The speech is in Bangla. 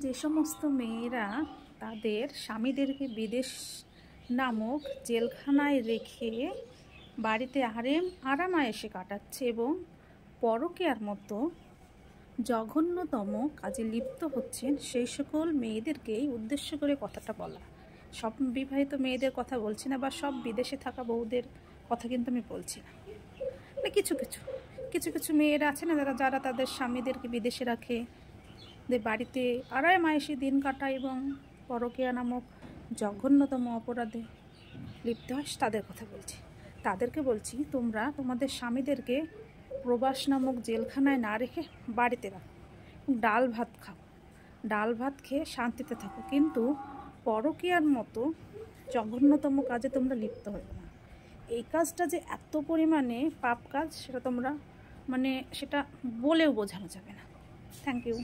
যে সমস্ত মেয়েরা তাদের স্বামীদেরকে বিদেশ নামক জেলখানায় রেখে বাড়িতে আরামায়েশে কাটাচ্ছে এবং পরকীয়ার মতো জঘন্যতম কাজে লিপ্ত হচ্ছেন, সেই সকল মেয়েদেরকেই উদ্দেশ্য করে কথাটা বলা। সব বিবাহিত মেয়েদের কথা বলছি না, বা সব বিদেশে থাকা বউদের কথা কিন্তু আমি বলছি না। মানে কিছু কিছু মেয়েরা আছে না, যারা তাদের স্বামীদেরকে বিদেশে রাখে, বাড়িতে আরামায়েশে দিন কাটায় এবং পরকীয়া নামক জঘন্যতম অপরাধে লিপ্ত হয়, তাদের কথা বলছি। তাদেরকে বলছি, তোমরা তোমাদের স্বামীদেরকে প্রবাস নামক জেলখানায় না রেখে বাড়িতে রাখো, ডাল ভাত খাও, ডাল ভাত খেয়ে শান্তিতে থাকো, কিন্তু পরকীয়ার মতো জঘন্যতম কাজে তোমরা লিপ্ত হও না। এই কাজটা যে এত পরিমাণে পাপ কাজ, সেটা তোমরা সেটা বলেও বোঝানো যাবে না। Thank you.